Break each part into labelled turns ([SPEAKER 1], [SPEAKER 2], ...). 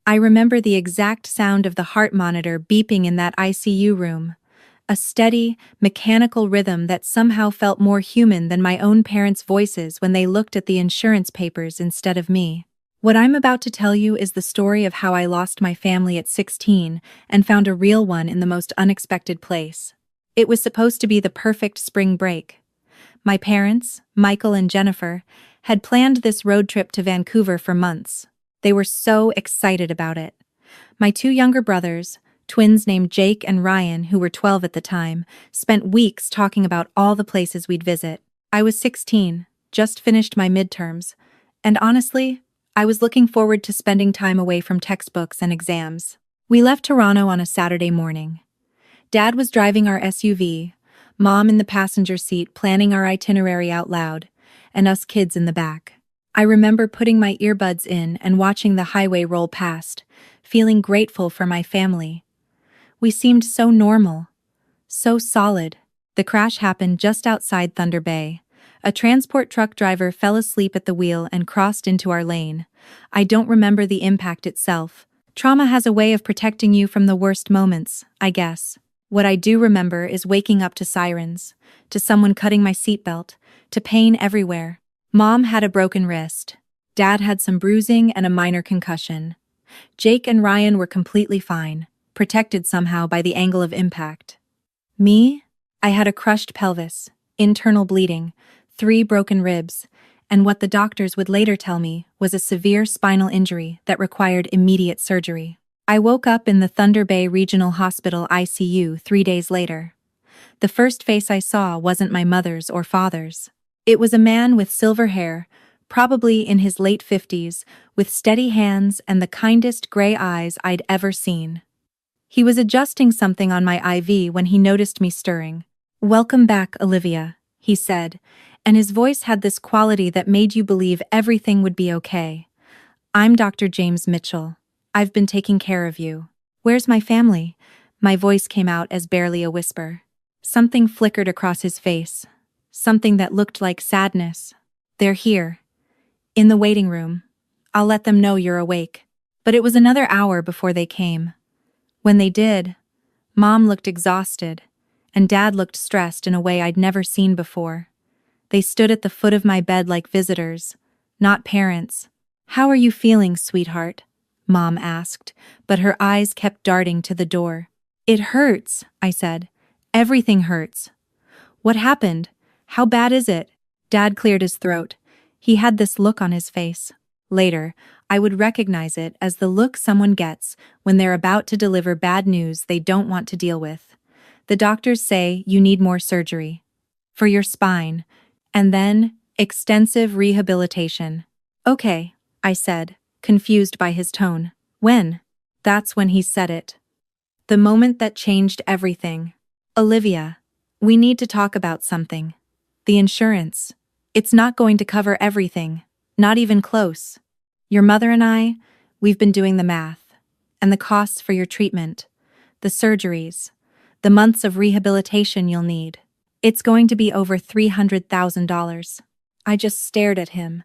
[SPEAKER 1] I remember the exact sound of the heart monitor beeping in that ICU room. A steady, mechanical rhythm that somehow felt more human than my own parents' voices when they looked at the insurance papers instead of me. What I'm about to tell you is the story of how I lost my family at 16 and found a real one in the most unexpected place. It was supposed to be the perfect spring break. My parents, Michael and Jennifer, had planned this road trip to Vancouver for months. They were so excited about it. My two younger brothers, twins named Jake and Ryan, who were 12 at the time, spent weeks talking about all the places we'd visit. I was 16, just finished my midterms, and honestly, I was looking forward to spending time away from textbooks and exams. We left Toronto on a Saturday morning. Dad was driving our SUV, Mom in the passenger seat planning our itinerary out loud, and us kids in the back. I remember putting my earbuds in and watching the highway roll past, feeling grateful for my family. We seemed so normal, so solid. The crash happened just outside Thunder Bay. A transport truck driver fell asleep at the wheel and crossed into our lane. I don't remember the impact itself. Trauma has a way of protecting you from the worst moments, I guess. What I do remember is waking up to sirens, to someone cutting my seatbelt, to pain everywhere. Mom had a broken wrist. Dad had some bruising and a minor concussion. Jake and Ryan were completely fine, protected somehow by the angle of impact. Me? I had a crushed pelvis, internal bleeding, 3 broken ribs, and what the doctors would later tell me was a severe spinal injury that required immediate surgery. I woke up in the Thunder Bay Regional Hospital ICU 3 days later. The first face I saw wasn't my mother's or father's. It was a man with silver hair, probably in his late 50s, with steady hands and the kindest gray eyes I'd ever seen. He was adjusting something on my IV when he noticed me stirring. "Welcome back, Olivia," he said, and his voice had this quality that made you believe everything would be okay. "I'm Dr. James Mitchell. I've been taking care of you." "Where's my family?" My voice came out as barely a whisper. Something flickered across his face, something that looked like sadness. "They're here, in the waiting room. I'll let them know you're awake." But it was another hour before they came. When they did, Mom looked exhausted, and Dad looked stressed in a way I'd never seen before. They stood at the foot of my bed like visitors, not parents. "How are you feeling, sweetheart?" Mom asked, but her eyes kept darting to the door. "It hurts," I said. "Everything hurts." "What happened? How bad is it?" Dad cleared his throat. He had this look on his face. Later, I would recognize it as the look someone gets when they're about to deliver bad news they don't want to deal with. "The doctors say you need more surgery. For your spine. And then, extensive rehabilitation." "Okay," I said, confused by his tone. "When?" That's when he said it. The moment that changed everything. "Olivia, we need to talk about something. The insurance. It's not going to cover everything, not even close. Your mother and I, we've been doing the math. And the costs for your treatment, the surgeries, the months of rehabilitation you'll need. It's going to be over $300,000. I just stared at him.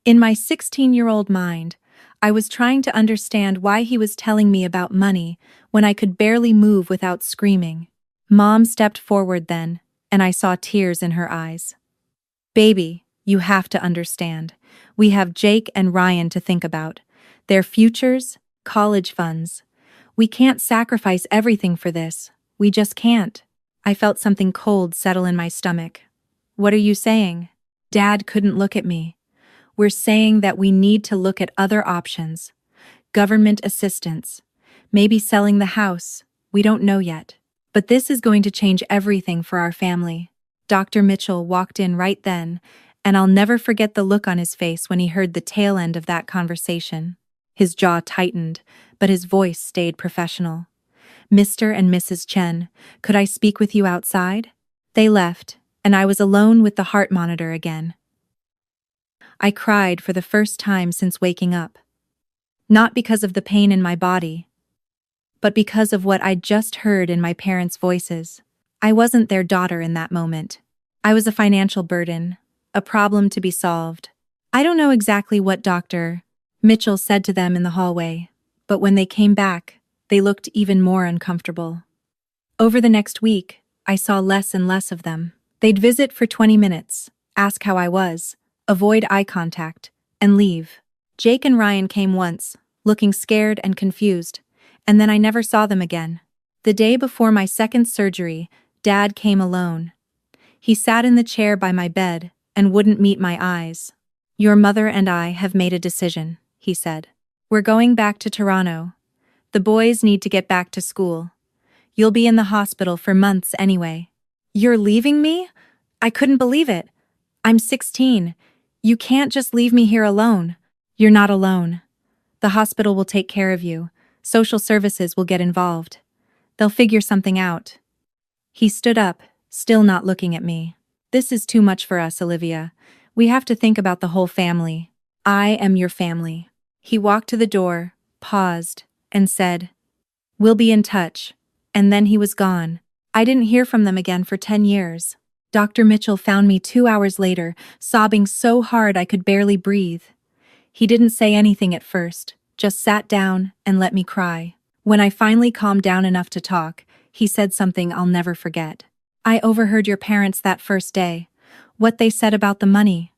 [SPEAKER 1] In my 16-year-old mind, I was trying to understand why he was telling me about money when I could barely move without screaming. Mom stepped forward then, and I saw tears in her eyes. "Baby, you have to understand. We have Jake and Ryan to think about. Their futures, college funds. We can't sacrifice everything for this. We just can't." I felt something cold settle in my stomach. "What are you saying?" Dad couldn't look at me. "We're saying that we need to look at other options. Government assistance. Maybe selling the house. We don't know yet. But this is going to change everything for our family." Dr. Mitchell walked in right then, and I'll never forget the look on his face when he heard the tail end of that conversation. His jaw tightened, but his voice stayed professional. "Mr. and Mrs. Chen, could I speak with you outside?" They left, and I was alone with the heart monitor again. I cried for the first time since waking up. Not because of the pain in my body, but because of what I'd just heard in my parents' voices. I wasn't their daughter in that moment. I was a financial burden, a problem to be solved. I don't know exactly what Dr. Mitchell said to them in the hallway, but when they came back, they looked even more uncomfortable. Over the next week, I saw less and less of them. They'd visit for 20 minutes, ask how I was, avoid eye contact, and leave. Jake and Ryan came once, looking scared and confused, and then I never saw them again. The day before my second surgery, Dad came alone. He sat in the chair by my bed and wouldn't meet my eyes. "Your mother and I have made a decision," he said. "We're going back to Toronto. The boys need to get back to school. You'll be in the hospital for months anyway." "You're leaving me?" I couldn't believe it. "I'm 16. You can't just leave me here alone." "You're not alone. The hospital will take care of you. Social services will get involved. They'll figure something out." He stood up, still not looking at me. "This is too much for us, Olivia. We have to think about the whole family. I am your family." He walked to the door, paused, and said, "We'll be in touch." And then he was gone. I didn't hear from them again for 10 years. Dr. Mitchell found me 2 hours later, sobbing so hard I could barely breathe. He didn't say anything at first, just sat down and let me cry. When I finally calmed down enough to talk, he said something I'll never forget. "I overheard your parents that first day. What they said about the money."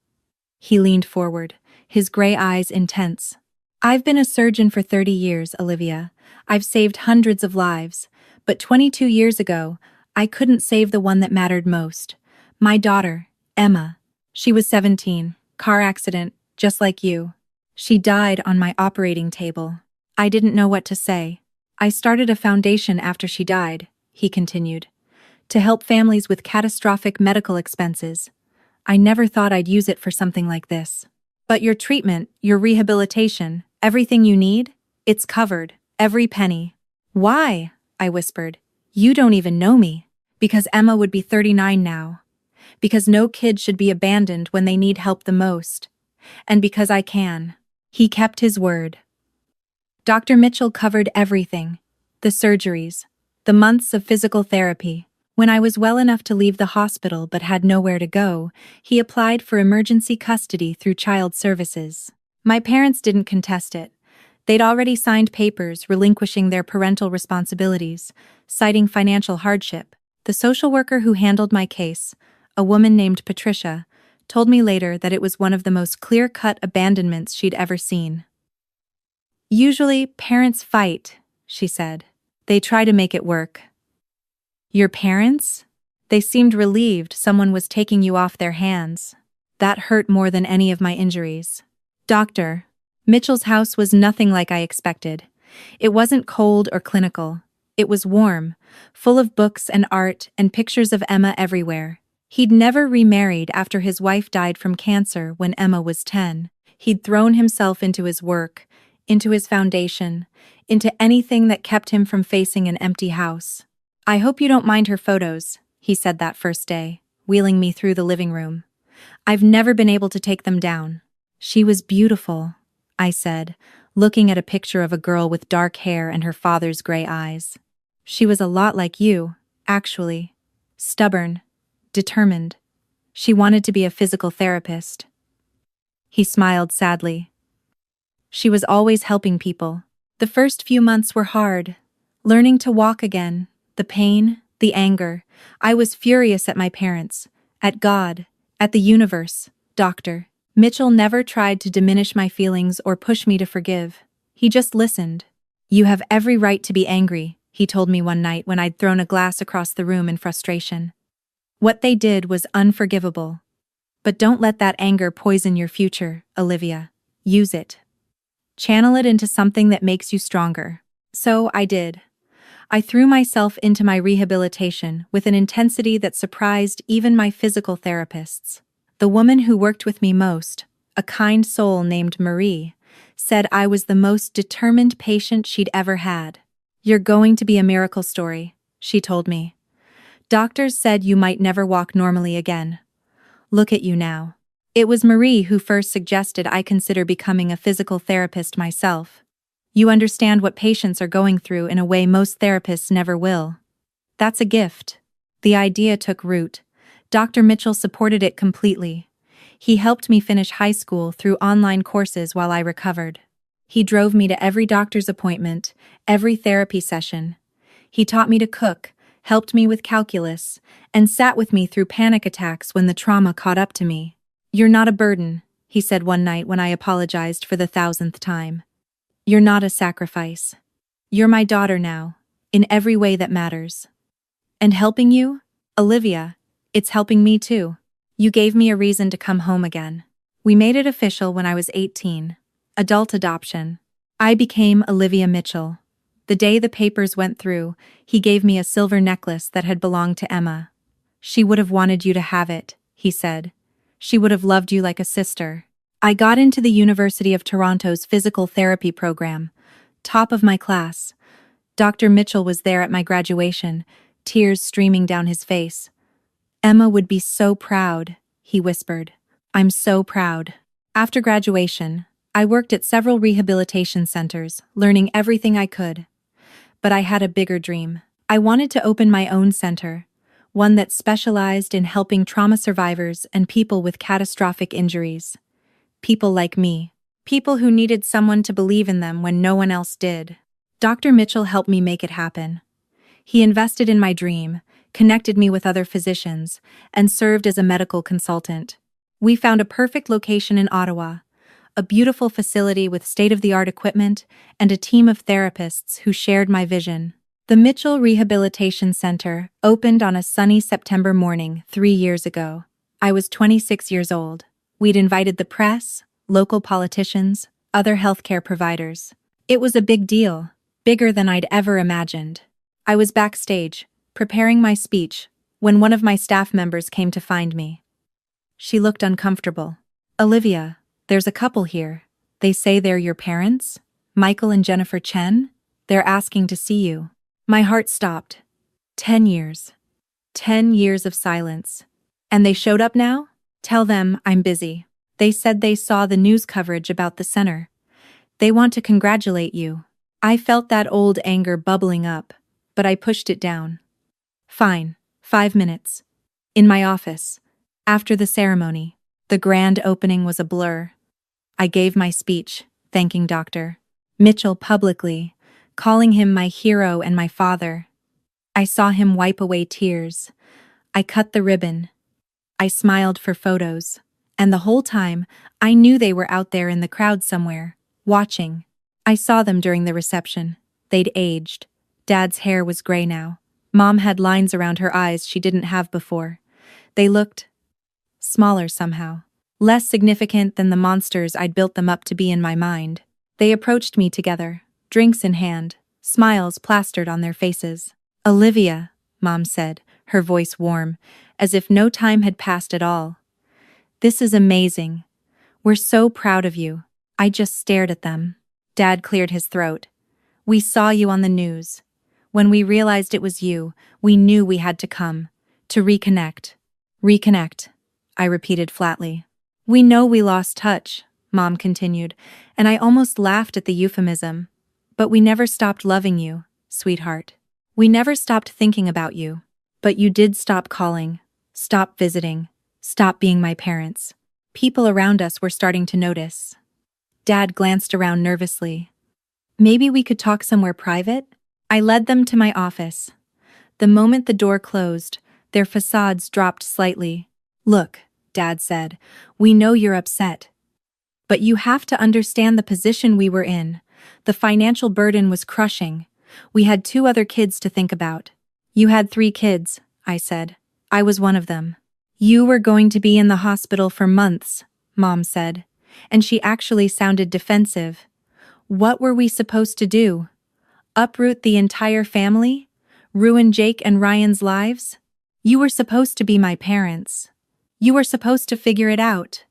[SPEAKER 1] He leaned forward, his gray eyes intense. "I've been a surgeon for 30 years, Olivia. I've saved hundreds of lives. But 22 years ago, I couldn't save the one that mattered most. My daughter, Emma. She was 17, car accident, just like you. She died on my operating table. I didn't know what to say. I started a foundation after she died," he continued, "to help families with catastrophic medical expenses. I never thought I'd use it for something like this. But your treatment, your rehabilitation, everything you need, it's covered, every penny." "Why?" I whispered. "You don't even know me." "Because Emma would be 39 now. Because no kid should be abandoned when they need help the most. And because I can." He kept his word. Dr. Mitchell covered everything. The surgeries, the months of physical therapy. When I was well enough to leave the hospital but had nowhere to go, he applied for emergency custody through child services. My parents didn't contest it. They'd already signed papers relinquishing their parental responsibilities, citing financial hardship. The social worker who handled my case, a woman named Patricia, told me later that it was one of the most clear-cut abandonments she'd ever seen. "Usually, parents fight," she said. "They try to make it work." "Your parents?" They seemed relieved someone was taking you off their hands. That hurt more than any of my injuries. Dr. Mitchell's house was nothing like I expected. It wasn't cold or clinical. It was warm, full of books and art and pictures of Emma everywhere. He'd never remarried after his wife died from cancer when Emma was 10. He'd thrown himself into his work, into his foundation, into anything that kept him from facing an empty house. "I hope you don't mind her photos," he said that first day, wheeling me through the living room. "I've never been able to take them down." "She was beautiful," I said, looking at a picture of a girl with dark hair and her father's gray eyes. "She was a lot like you, actually. Stubborn, determined. She wanted to be a physical therapist." He smiled sadly. "She was always helping people. The first few months were hard. Learning to walk again, the pain, the anger. I was furious at my parents, at God, at the universe. Dr. Mitchell never tried to diminish my feelings or push me to forgive. He just listened. "You have every right to be angry," he told me one night when I'd thrown a glass across the room in frustration. "What they did was unforgivable. But don't let that anger poison your future, Olivia. Use it. Channel it into something that makes you stronger." So I did. I threw myself into my rehabilitation with an intensity that surprised even my physical therapists. The woman who worked with me most, a kind soul named Marie, said I was the most determined patient she'd ever had. "You're going to be a miracle story," she told me. "Doctors said you might never walk normally again. Look at you now." It was Marie who first suggested I consider becoming a physical therapist myself. "You understand what patients are going through in a way most therapists never will. That's a gift." The idea took root. Dr. Mitchell supported it completely. He helped me finish high school through online courses while I recovered. He drove me to every doctor's appointment, every therapy session. He taught me to cook, helped me with calculus, and sat with me through panic attacks when the trauma caught up to me. "You're not a burden," he said one night when I apologized for the 1,000th time. "You're not a sacrifice. You're my daughter now, in every way that matters. And helping you, Olivia, it's helping me too. You gave me a reason to come home again." We made it official when I was 18. Adult adoption. I became Olivia Mitchell. The day the papers went through, he gave me a silver necklace that had belonged to Emma. "She would have wanted you to have it," he said. "She would have loved you like a sister." I got into the University of Toronto's physical therapy program, top of my class. Dr. Mitchell was there at my graduation, tears streaming down his face. "Emma would be so proud," he whispered. "I'm so proud." After graduation, I worked at several rehabilitation centers, learning everything I could. But I had a bigger dream. I wanted to open my own center, one that specialized in helping trauma survivors and people with catastrophic injuries. People like me. People who needed someone to believe in them when no one else did. Dr. Mitchell helped me make it happen. He invested in my dream, connected me with other physicians, and served as a medical consultant. We found a perfect location in Ottawa, a beautiful facility with state-of-the-art equipment and a team of therapists who shared my vision. The Mitchell Rehabilitation Center opened on a sunny September morning 3 years ago. I was 26 years old. We'd invited the press, local politicians, other healthcare providers. It was a big deal, bigger than I'd ever imagined. I was backstage, preparing my speech, when one of my staff members came to find me. She looked uncomfortable. "Olivia, there's a couple here. They say they're your parents? Michael and Jennifer Chen? They're asking to see you." My heart stopped. 10 years. 10 years of silence. "And they showed up now? Tell them I'm busy. They said they saw the news coverage about the center. They want to congratulate you." I felt that old anger bubbling up, but I pushed it down. "Fine, 5 minutes. In my office. After the ceremony." The grand opening was a blur. I gave my speech, thanking Dr. Mitchell publicly, calling him my hero and my father. I saw him wipe away tears. I cut the ribbon. I smiled for photos. And the whole time, I knew they were out there in the crowd somewhere, watching. I saw them during the reception. They'd aged. Dad's hair was gray now. Mom had lines around her eyes she didn't have before. They looked smaller somehow, less significant than the monsters I'd built them up to be in my mind. They approached me together, drinks in hand, smiles plastered on their faces. "Olivia," Mom said, her voice warm, as if no time had passed at all. "This is amazing. We're so proud of you." I just stared at them. Dad cleared his throat. "We saw you on the news. When we realized it was you, we knew we had to come. To reconnect." "Reconnect," I repeated flatly. "We know we lost touch," Mom continued, and I almost laughed at the euphemism. "But we never stopped loving you, sweetheart. We never stopped thinking about you. But you did stop calling, stop visiting, stop being my parents." People around us were starting to notice. Dad glanced around nervously. "Maybe we could talk somewhere private?" I led them to my office. The moment the door closed, their facades dropped slightly. "Look," Dad said, "we know you're upset. But you have to understand the position we were in. The financial burden was crushing. We had 2 other kids to think about." "You had 3 kids," I said. "I was one of them." "You were going to be in the hospital for months," Mom said, and she actually sounded defensive. "What were we supposed to do? Uproot the entire family? Ruin Jake and Ryan's lives? You were supposed to be my parents. You were supposed to figure it out.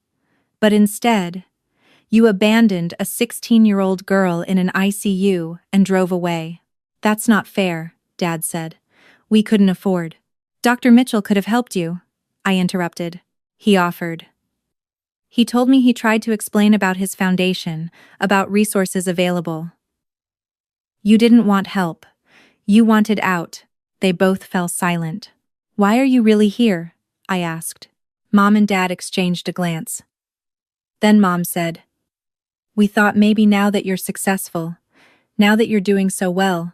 [SPEAKER 1] But instead, you abandoned a 16-year-old girl in an ICU and drove away." "That's not fair," Dad said. "We couldn't afford." "Dr. Mitchell could have helped you," I interrupted. "He offered. He told me he tried to explain about his foundation, about resources available." "You didn't want help. You wanted out." They both fell silent. "Why are you really here?" I asked. Mom and Dad exchanged a glance. Then Mom said, We thought maybe now that you're successful, now that you're doing so well,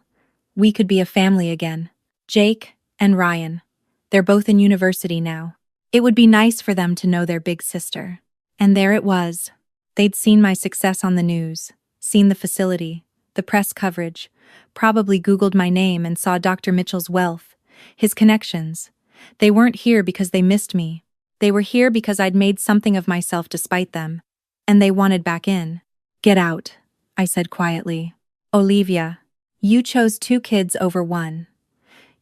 [SPEAKER 1] we could be a family again. Jake and Ryan. They're both in university now. It would be nice for them to know their big sister. And there it was. They'd seen my success on the news, seen the facility, the press coverage, probably Googled my name and saw Dr. Mitchell's wealth, his connections. They weren't here because they missed me. They were here because I'd made something of myself despite them. And they wanted back in. Get out, I said quietly. Olivia, you chose 2 kids over 1.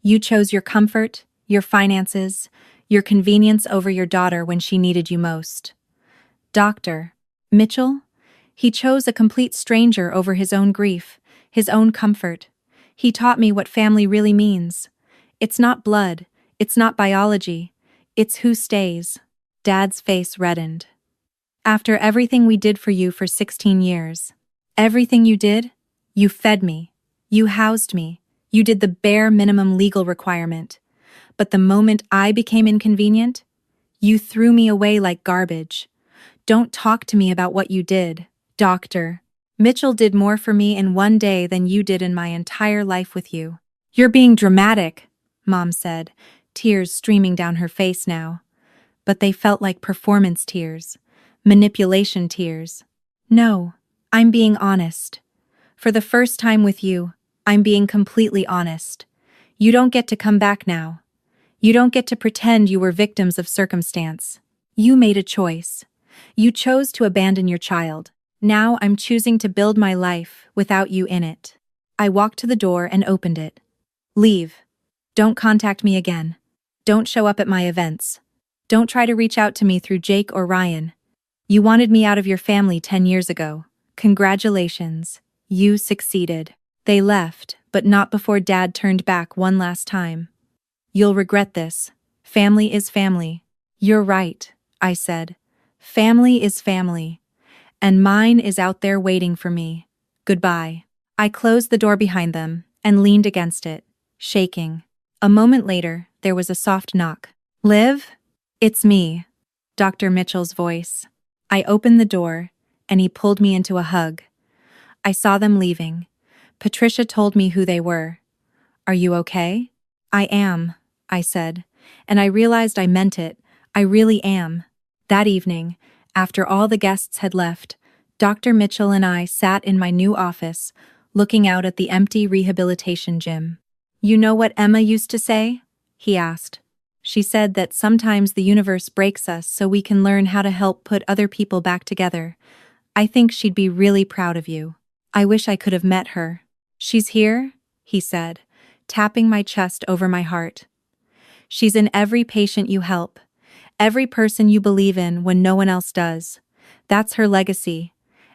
[SPEAKER 1] You chose your comfort, your finances, your convenience over your daughter when she needed you most. Dr. Mitchell? He chose a complete stranger over his own grief, his own comfort. He taught me what family really means. It's not blood, it's not biology, it's who stays. Dad's face reddened. After everything we did for you for 16 years. Everything you did? You fed me. You housed me. You did the bare minimum legal requirement. But the moment I became inconvenient, you threw me away like garbage. Don't talk to me about what you did, Doctor. Mitchell did more for me in one day than you did in my entire life with you. You're being dramatic, Mom said, tears streaming down her face now. But they felt like performance tears, manipulation tears. No, I'm being honest. For the first time with you, I'm being completely honest. You don't get to come back now. You don't get to pretend you were victims of circumstance. You made a choice. You chose to abandon your child. Now I'm choosing to build my life without you in it. I walked to the door and opened it. Leave. Don't contact me again. Don't show up at my events. Don't try to reach out to me through Jake or Ryan. You wanted me out of your family 10 years ago. Congratulations. You succeeded. They left, but not before Dad turned back one last time. You'll regret this. Family is family. You're right, I said. Family is family. And mine is out there waiting for me. Goodbye. I closed the door behind them and leaned against it, shaking. A moment later, there was a soft knock. Liv? It's me. Dr. Mitchell's voice. I opened the door, and he pulled me into a hug. I saw them leaving. Patricia told me who they were. Are you okay? I am, I said, and I realized I meant it. I really am. That evening, after all the guests had left, Dr. Mitchell and I sat in my new office, looking out at the empty rehabilitation gym. You know what Emma used to say? He asked. She said that sometimes the universe breaks us so we can learn how to help put other people back together. I think she'd be really proud of you. I wish I could have met her. She's here, he said, tapping my chest over my heart. She's in every patient you help, every person you believe in when no one else does. That's her legacy.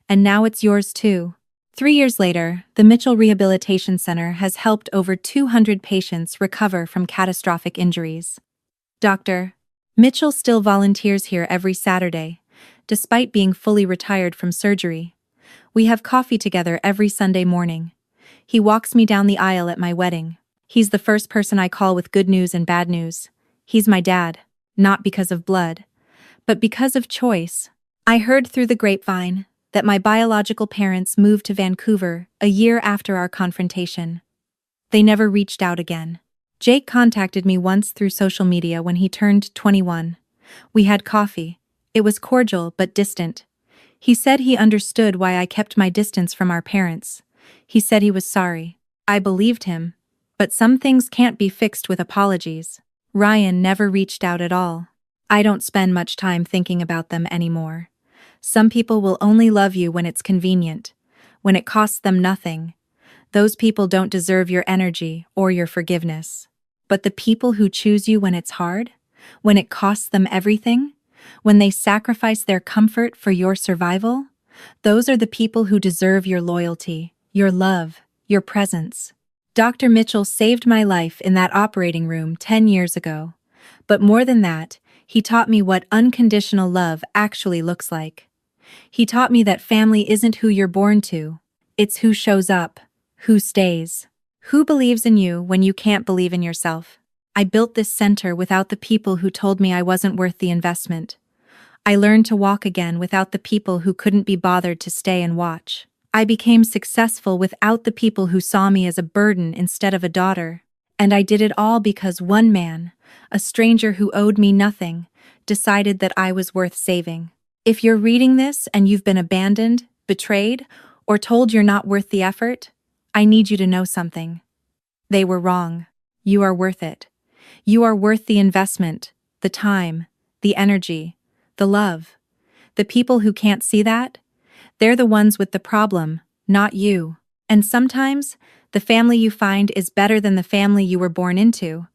[SPEAKER 1] And now it's yours too. 3 years later, the Mitchell Rehabilitation Center has helped over 200 patients recover from catastrophic injuries. Dr. Mitchell still volunteers here every Saturday, despite being fully retired from surgery. We have coffee together every Sunday morning. He walks me down the aisle at my wedding. He's the first person I call with good news and bad news. He's my dad, not because of blood, but because of choice. I heard through the grapevine that my biological parents moved to Vancouver a year after our confrontation. They never reached out again. Jake contacted me once through social media when he turned 21. We had coffee. It was cordial but distant. He said he understood why I kept my distance from our parents. He said he was sorry. I believed him. But some things can't be fixed with apologies. Ryan never reached out at all. I don't spend much time thinking about them anymore. Some people will only love you when it's convenient, when it costs them nothing. Those people don't deserve your energy or your forgiveness. But the people who choose you when it's hard, when it costs them everything, when they sacrifice their comfort for your survival, those are the people who deserve your loyalty, your love, your presence. Dr. Mitchell saved my life in that operating room 10 years ago. But more than that, he taught me what unconditional love actually looks like. He taught me that family isn't who you're born to. It's who shows up, who stays, who believes in you when you can't believe in yourself. I built this center without the people who told me I wasn't worth the investment. I learned to walk again without the people who couldn't be bothered to stay and watch. I became successful without the people who saw me as a burden instead of a daughter. And I did it all because one man, a stranger who owed me nothing, decided that I was worth saving. If you're reading this and you've been abandoned, betrayed, or told you're not worth the effort, I need you to know something. They were wrong. You are worth it. You are worth the investment, the time, the energy, the love. The people who can't see that, they're the ones with the problem, not you. And sometimes, the family you find is better than the family you were born into.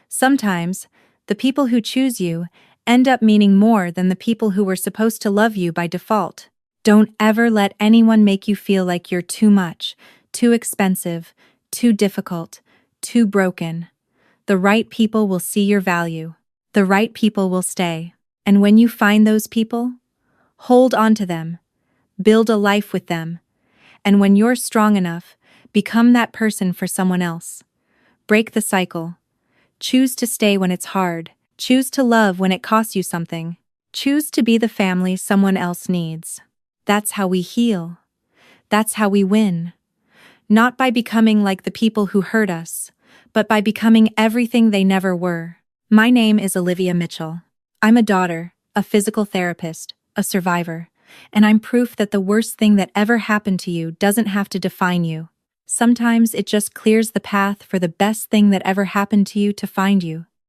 [SPEAKER 1] Sometimes, the people who choose you end up meaning more than the people who were supposed to love you by default. Don't ever let anyone make you feel like you're too much, too expensive, too difficult, too broken. The right people will see your value. The right people will stay. And when you find those people, hold on to them. Build a life with them. And when you're strong enough, become that person for someone else. Break the cycle. Choose to stay when it's hard. Choose to love when it costs you something. Choose to be the family someone else needs. That's how we heal. That's how we win. Not by becoming like the people who hurt us, but by becoming everything they never were. My name is Olivia Mitchell. I'm a daughter, a physical therapist, a survivor, and I'm proof that the worst thing that ever happened to you doesn't have to define you. Sometimes it just clears the path for the best thing that ever happened to you to find you.